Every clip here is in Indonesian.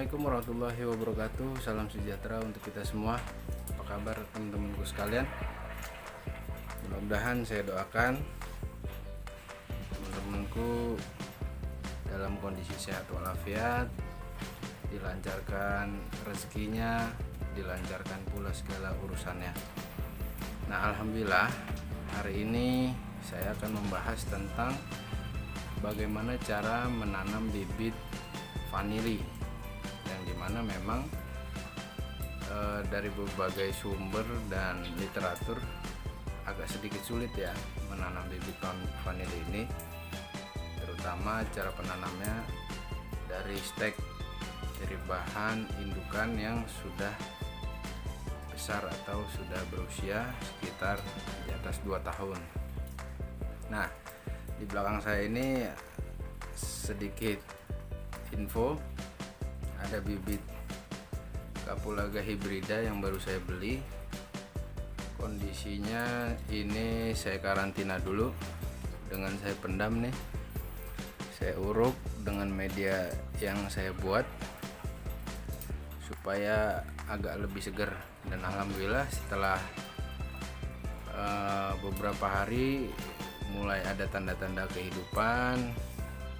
Assalamualaikum warahmatullahi wabarakatuh. Salam sejahtera untuk kita semua. Apa kabar teman-temanku sekalian? Mudah-mudahan saya doakan teman-temanku dalam kondisi sehat walafiat, dilancarkan rezekinya, dilancarkan pula segala urusannya. Nah, alhamdulillah hari ini saya akan membahas tentang bagaimana cara menanam bibit vanili, yang dimana memang dari berbagai sumber dan literatur agak sedikit sulit ya menanam bibit vanili ini, terutama cara penanamnya dari stek, dari bahan indukan yang sudah besar atau sudah berusia sekitar di atas 2 tahun. Nah, di belakang saya ini sedikit info, ada bibit Kapulaga hibrida yang baru saya beli. Kondisinya ini saya karantina dulu dengan saya pendam nih, saya uruk dengan media yang saya buat supaya agak lebih segar. Dan alhamdulillah setelah beberapa hari mulai ada tanda-tanda kehidupan,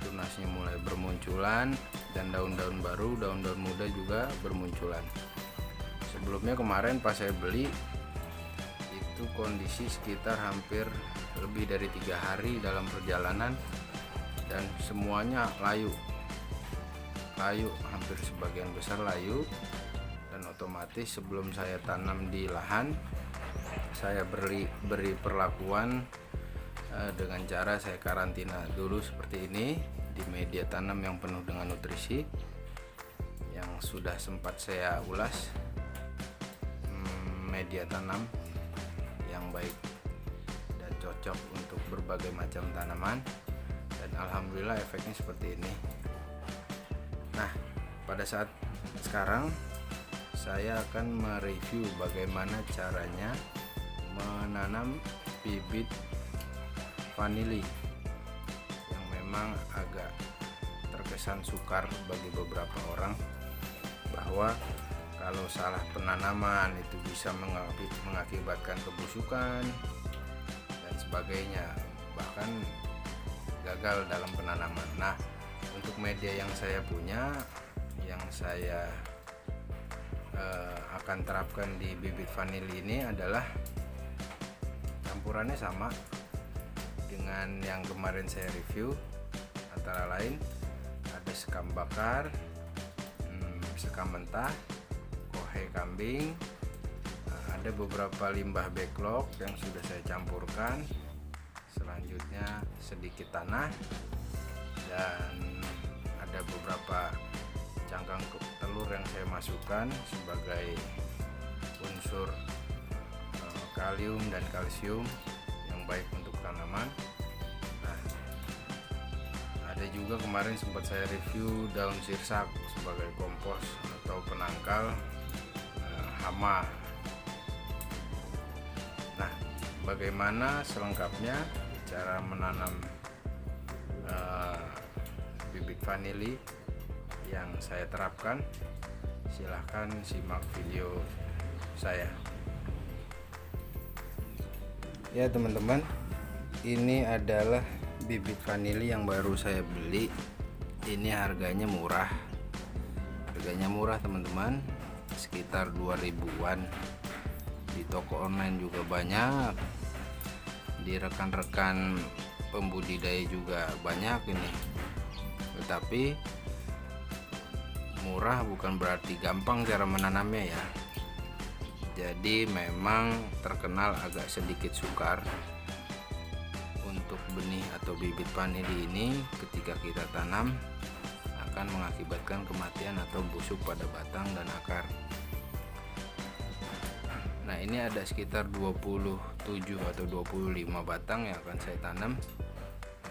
tunasnya mulai bermunculan, dan daun-daun baru, daun-daun muda juga bermunculan. Sebelumnya kemarin pas saya beli itu kondisi sekitar hampir lebih dari 3 hari dalam perjalanan, dan semuanya layu, hampir sebagian besar layu. Dan otomatis sebelum saya tanam di lahan, saya beri perlakuan dengan cara saya karantina dulu seperti ini di media tanam yang penuh dengan nutrisi yang sudah sempat saya ulas. Media tanam yang baik dan cocok untuk berbagai macam tanaman, dan alhamdulillah efeknya seperti ini. Nah, pada saat sekarang saya akan mereview bagaimana caranya menanam bibit vanili yang memang agak terkesan sukar bagi beberapa orang, bahwa kalau salah penanaman itu bisa mengakibatkan kebusukan dan sebagainya, bahkan gagal dalam penanaman. Nah, untuk media yang saya punya, yang saya akan terapkan di bibit vanili ini adalah campurannya sama dengan yang kemarin saya review, antara lain ada sekam bakar, sekam mentah, kohe kambing, ada beberapa limbah backlog yang sudah saya campurkan, selanjutnya sedikit tanah, dan ada beberapa cangkang telur yang saya masukkan sebagai unsur kalium dan kalsium yang baik untuk tanaman. Nah, ada juga kemarin sempat saya review daun sirsak sebagai kompos atau penangkal hama. Nah, bagaimana selengkapnya cara menanam bibit vanili yang saya terapkan? Silahkan simak video saya. Ya teman-teman, ini adalah bibit vanili yang baru saya beli. Ini harganya murah, teman-teman, sekitar 2000-an. Di toko online juga banyak, di rekan-rekan pembudidaya juga banyak ini. Tetapi murah bukan berarti gampang cara menanamnya ya. Jadi memang terkenal agak sedikit sukar untuk benih atau bibit vanili ini. Ketika kita tanam akan mengakibatkan kematian atau busuk pada batang dan akar. Nah, ini ada sekitar 27 atau 25 batang yang akan saya tanam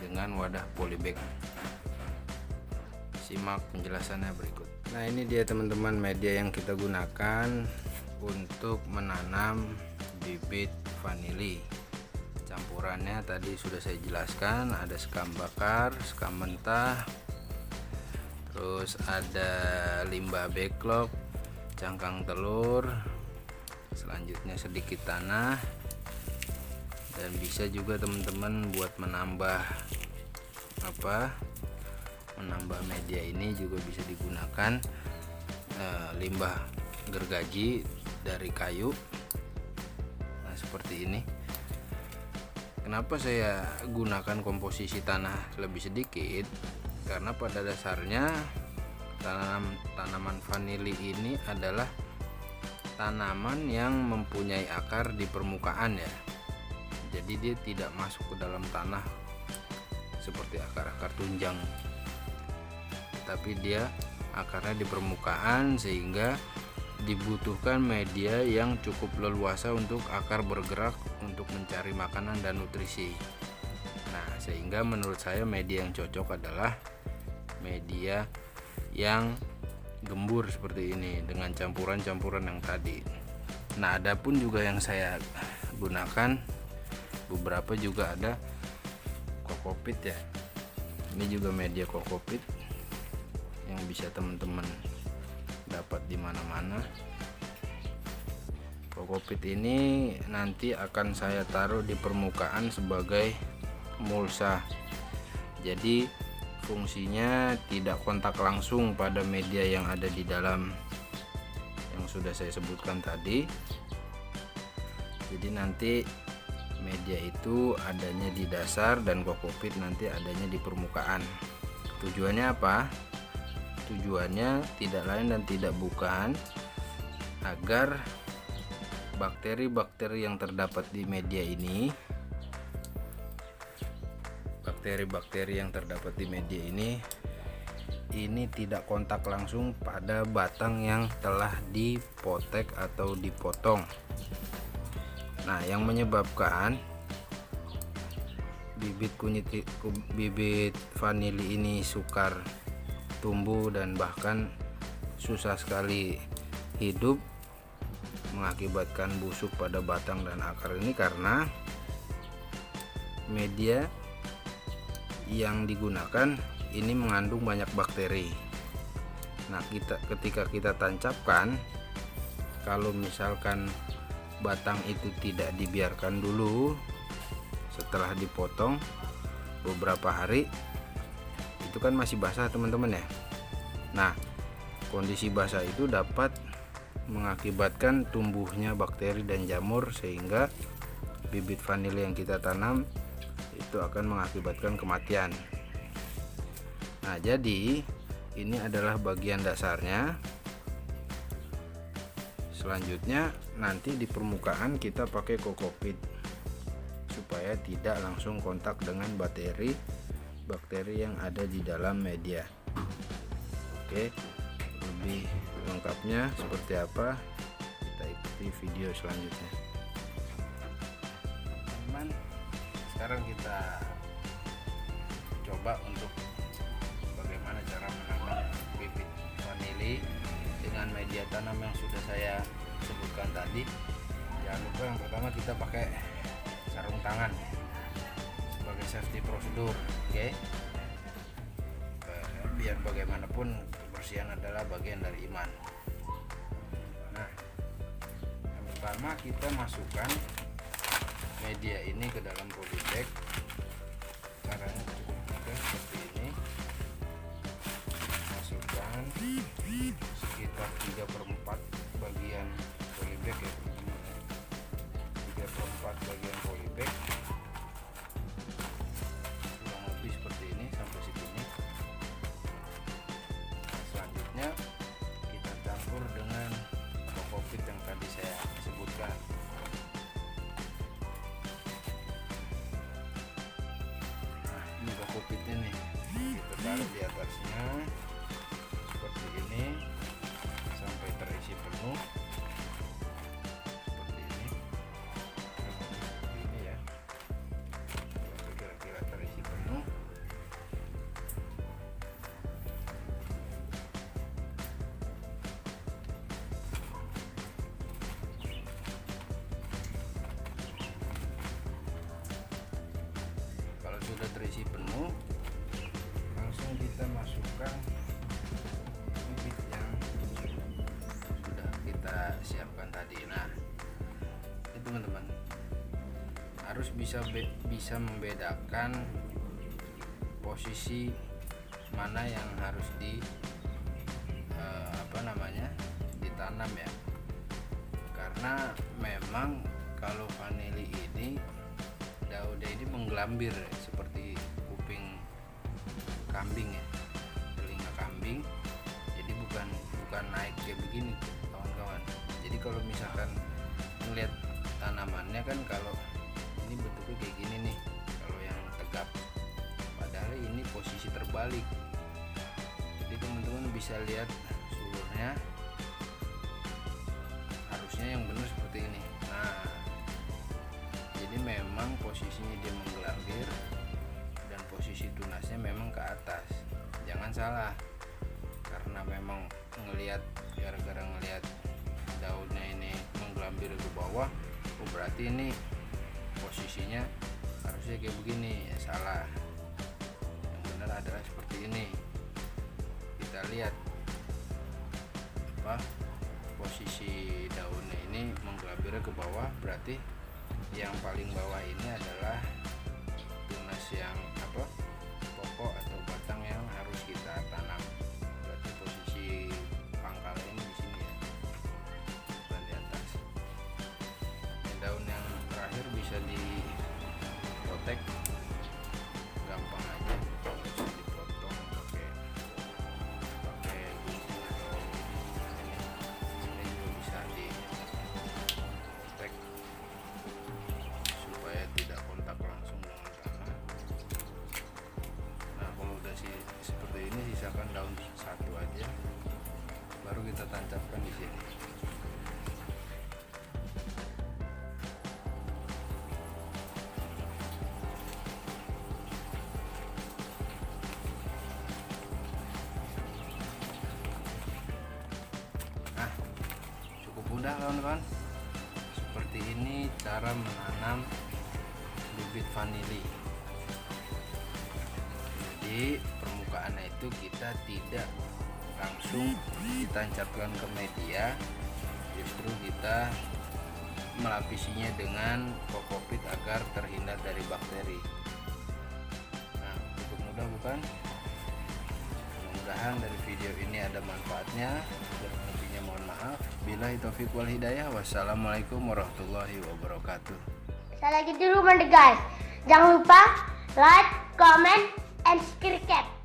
dengan wadah polybag. Simak penjelasannya berikut. Nah, ini dia teman-teman media yang kita gunakan untuk menanam bibit vanili. Campurannya tadi sudah saya jelaskan, ada sekam bakar, sekam mentah, terus ada limbah backlog, cangkang telur, selanjutnya sedikit tanah, dan bisa juga teman-teman buat menambah media ini juga bisa digunakan limbah gergaji dari kayu. Nah, seperti ini. Kenapa saya gunakan komposisi tanah lebih sedikit? Karena pada dasarnya tanaman vanili ini adalah tanaman yang mempunyai akar di permukaan ya. Jadi dia tidak masuk ke dalam tanah seperti akar-akar tunjang, tapi dia akarnya di permukaan, sehingga dibutuhkan media yang cukup leluasa untuk akar bergerak untuk mencari makanan dan nutrisi. Nah, sehingga menurut saya media yang cocok adalah media yang gembur seperti ini dengan campuran-campuran yang tadi. Nah, ada pun juga yang saya gunakan beberapa juga ada kokopit ya. Ini juga media kokopit yang bisa teman-teman dapat di mana-mana. Kokopit ini nanti akan saya taruh di permukaan sebagai mulsa. Jadi fungsinya tidak kontak langsung pada media yang ada di dalam yang sudah saya sebutkan tadi. Jadi nanti media itu adanya di dasar dan kokopit nanti adanya di permukaan. Tujuannya apa? Tujuannya tidak lain dan tidak bukan agar bakteri-bakteri yang terdapat di media ini ini tidak kontak langsung pada batang yang telah dipotek atau dipotong. Nah, yang menyebabkan bibit vanili ini sukar tumbuh dan bahkan susah sekali hidup, mengakibatkan busuk pada batang dan akar ini karena media yang digunakan ini mengandung banyak bakteri. Nah, ketika kita tancapkan, kalau misalkan batang itu tidak dibiarkan dulu setelah dipotong beberapa hari, itu kan masih basah teman-teman ya. Nah, kondisi basah itu dapat mengakibatkan tumbuhnya bakteri dan jamur, sehingga bibit vanili yang kita tanam itu akan mengakibatkan kematian. Nah, jadi ini adalah bagian dasarnya. Selanjutnya nanti di permukaan kita pakai kokopit supaya tidak langsung kontak dengan bakteri yang ada di dalam media. Oke, lebih lengkapnya seperti apa kita ikuti video selanjutnya. Teman-teman, sekarang kita coba untuk bagaimana cara menanam bibit vanili dengan media tanam yang sudah saya sebutkan tadi. Jangan lupa yang pertama kita pakai sarung tangan sebagai safety prosedur, oke? Biar bagaimanapun kebersihan adalah bagian dari iman. Nah, yang pertama kita masukkan media ini ke dalam polybag. Caranya cukup mudah seperti ini. Masukkan sekitar 3/4 bagian polybag ya teman-teman. 3/4 bagian polybag. Kurang lebih seperti ini sampai segini. Nah, selanjutnya kita campur dengan kokopit yang tadi saya sebutkan. Nah, ini kokopitnya nih. Kita taruh di atasnya seperti ini sampai terisi penuh. Seperti ini. Seperti ini ya. Sampai kira-kira terisi penuh. Kalau sudah terisi penuh, langsung kita masukkan harus bisa membedakan posisi mana yang harus ditanam ya, karena memang kalau vanili ini daunnya ini menggelambir seperti kuping kambing ya, telinga kambing. Jadi bukan naik kayak begini kawan-kawan. Jadi kalau misalkan melihat tanamannya kan, kalau ini bentuknya kayak gini nih kalau yang tegap, padahal ini posisi terbalik. Jadi teman-teman bisa lihat sulurnya harusnya yang benar seperti ini. Nah, jadi memang posisinya dia menggelambir dan posisi tunasnya memang ke atas. Jangan salah, karena memang gara-gara ngelihat daunnya ini menggelambir ke bawah, berarti ini posisinya harusnya kayak begini. Ya salah, yang benar adalah seperti ini. Kita lihat posisi daunnya ini menggelambir ke bawah, berarti yang paling bawah ini adalah tunas yang pokok atau batang yang harus kita tanam. Berarti posisi pangkalnya ini di sini ya, bukan di atas. Daun yang terakhir bisa diprotek, gampang aja, bisa dipotong pakai gunting atau ini juga bisa diprotek supaya tidak kontak langsung dengan tanah. Nah, kalau udah seperti ini, sisakan daun satu aja, baru kita tancapkan di sini. Mudah kawan-kawan, seperti ini cara menanam bibit vanili. Jadi permukaannya itu kita tidak langsung ditancapkan ke media, justru kita melapisinya dengan kokopit agar terhindar dari bakteri. Nah, cukup mudah bukan? Mudah-mudahan dari video ini ada manfaatnya. Lebihnya mohon maaf. Billahi taufiq wal hidayah. Wassalamualaikum warahmatullahi wabarakatuh. Saya lagi dulu guys. Jangan lupa like, comment, and subscribe.